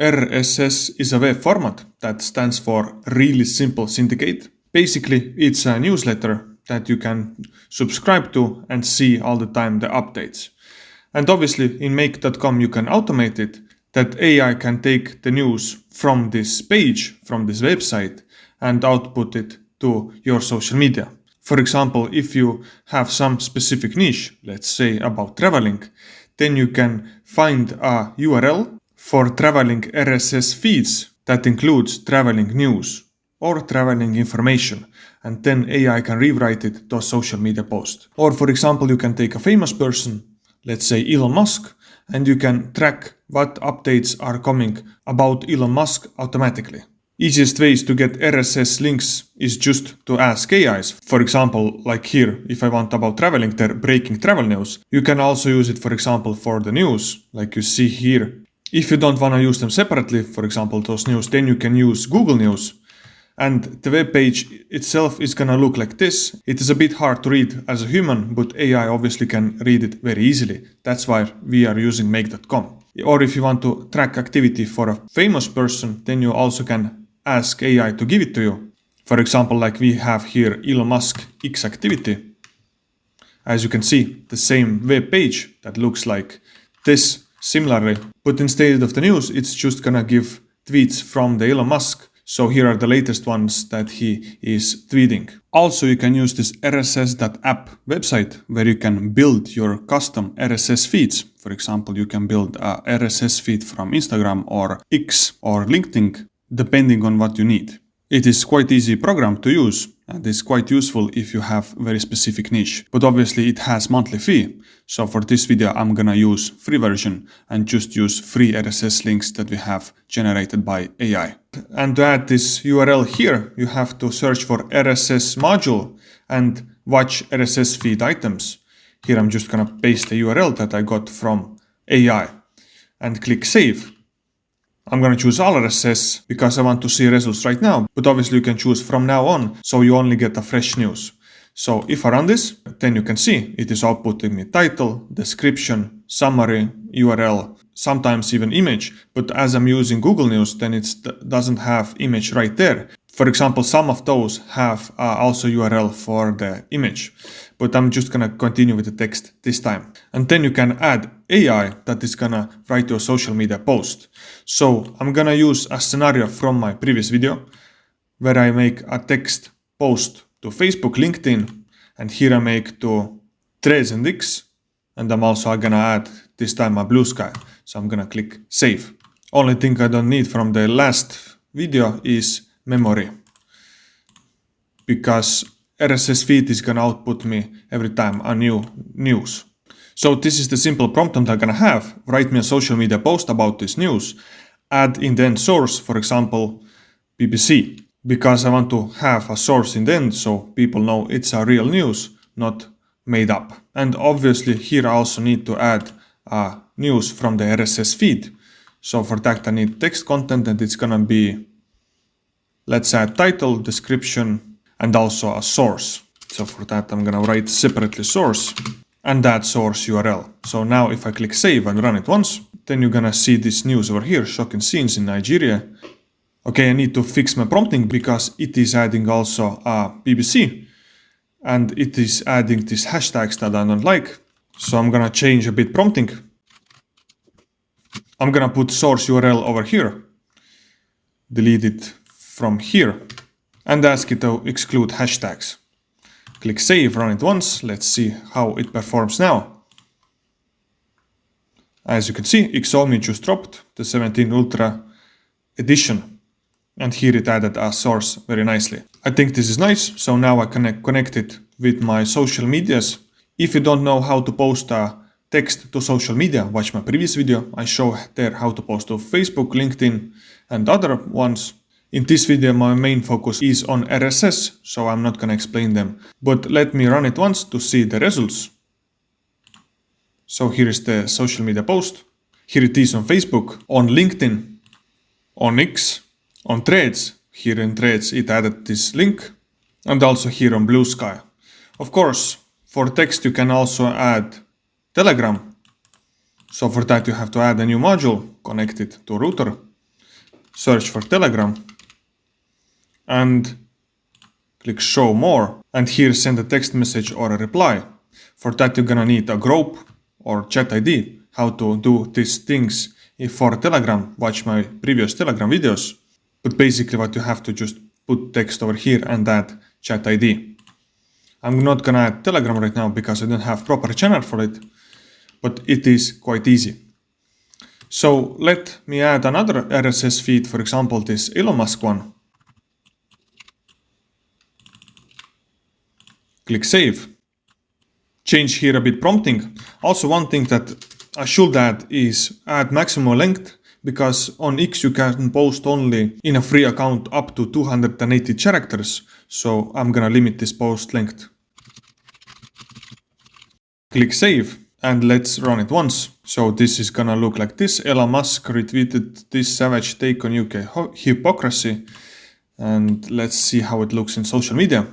RSS is a web format that stands for Really Simple Syndicate. Basically, it's a newsletter that you can subscribe to and see all the time the updates. And obviously in make.com you can automate it, that AI can take the news from this page, from this website, and output it to your social media. For example, if you have some specific niche, let's say about traveling, then you can find a URL for traveling RSS feeds that includes traveling news or traveling information, and then AI can rewrite it to a social media post. Or for example, you can take a famous person, let's say Elon Musk, and you can track what updates are coming about Elon Musk automatically. Easiest ways to get RSS links is just to ask AIs. For example, like here, if I want about traveling, breaking travel news, you can also use it, for example, for the news, like you see here. If you don't want to use them separately, for example, those news, then you can use Google News. And the web page itself is gonna look like this. It is a bit hard to read as a human, but AI obviously can read it very easily. That's why we are using make.com. Or if you want to track activity for a famous person, then you also can ask AI to give it to you. For example, like we have here Elon Musk X activity. As you can see, the same web page that looks like this similarly, but instead of the news, it's just gonna give tweets from the Elon Musk. So here are the latest ones that he is tweeting. Also, you can use this rss.app website where you can build your custom RSS feeds. For example, you can build a RSS feed from Instagram or X or LinkedIn, depending on what you need. It is quite easy program to use and is quite useful if you have very specific niche. But obviously it has monthly fee. So for this video I'm gonna use free version and just use free RSS links that we have generated by AI. And to add this URL here, you have to search for RSS module and watch RSS feed items. Here I'm just gonna paste the URL that I got from AI and click save. I'm gonna choose all RSS because I want to see results right now, but obviously you can choose from now on, so you only get a fresh news. So if I run this, then you can see it is outputting me title, description, summary, URL, sometimes even image, but as I'm using Google News, then it doesn't have image right there. For example, some of those have also URL for the image, but I'm just gonna continue with the text this time. And then you can add AI that is gonna write your social media post. So I'm gonna use a scenario from my previous video where I make a text post to Facebook, LinkedIn, and here I make to Threads and X, and I'm also gonna add this time a blue sky. So I'm gonna click save. Only thing I don't need from the last video is memory, because RSS feed is gonna output me every time a new news. So this is the simple prompt I'm gonna have. Write me a social media post about this news. Add in the end source, for example, BBC, because I want to have a source in the end so people know it's a real news, not made up. And obviously here I also need to add news from the RSS feed. So for that I need text content, and it's gonna be, let's add title, description, and also a source. So for that I'm gonna write separately source and that source URL. So now if I click save and run it once, then you're gonna see this news over here, shocking scenes in Nigeria. Okay, I need to fix my prompting because it is adding also BBC, and it is adding these hashtags that I don't like. So I'm gonna change a bit prompting. I'm gonna put source URL over here, delete it from here, and ask it to exclude hashtags. Click save, run it once, let's see how it performs now. As you can see, Xiaomi just dropped the 17 Ultra edition, and here it added a source very nicely. I think this is nice, so now I can connect it with my social medias. If you don't know how to post a text to social media, watch my previous video. I show there how to post to Facebook, LinkedIn, and other ones. In this video, my main focus is on RSS, so I'm not gonna explain them. But let me run it once to see the results. So here is the social media post. Here it is on Facebook, on LinkedIn, on X, on Threads. Here in Threads it added this link, and also here on Blue Sky. Of course, for text you can also add Telegram. So for that you have to add a new module, connect it to router, search for Telegram and click show more, and here send a text message or a reply. For that you're gonna need a group or chat ID. How to do these things if for Telegram, watch my previous Telegram videos. But basically what you have to just put text over here and add chat ID. I'm not gonna add Telegram right now because I don't have proper channel for it, but it is quite easy. So let me add another RSS feed, for example this Elon Musk one. Click save. Change here a bit prompting. Also one thing that I should add is add maximum length, because on X you can post only in a free account up to 280 characters, so I'm gonna limit this post length. Click save and let's run it once. So this is gonna look like this. Elon Musk retweeted this savage take on UK hypocrisy, and let's see how it looks in social media.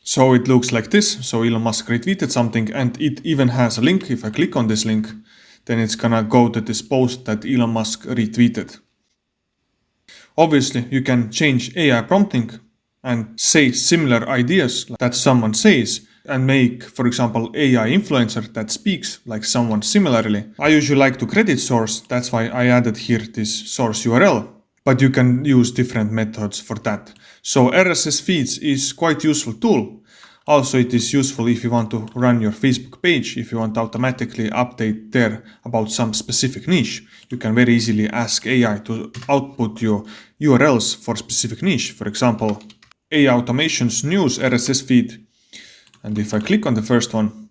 So it looks like this. So Elon Musk retweeted something and it even has a link. If I click on this link, then it's gonna go to this post that Elon Musk retweeted. Obviously, you can change AI prompting and say similar ideas that someone says and make, for example, AI influencer that speaks like someone similarly. I usually like to credit source, that's why I added here this source URL. But you can use different methods for that. So RSS feeds is quite useful tool. Also it is useful if you want to run your Facebook page, if you want to automatically update there about some specific niche. You can very easily ask AI to output your URLs for specific niche. For example, AI automations news RSS feed. And if I click on the first one,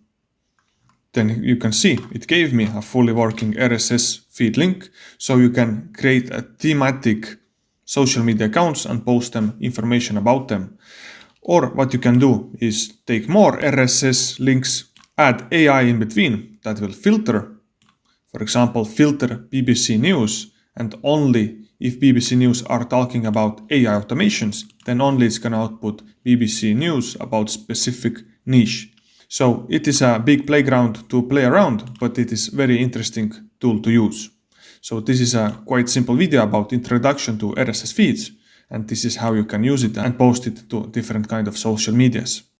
then you can see it gave me a fully working RSS feed link. So you can create a thematic social media accounts and post them information about them. Or what you can do is take more RSS links, add AI in between that will filter. For example, filter BBC News, and only if BBC News are talking about AI automations, then only it's gonna output BBC News about specific niche. So it is a big playground to play around, but it is very interesting tool to use. So this is a quite simple video about introduction to RSS feeds, and this is how you can use it and post it to different kind of social medias.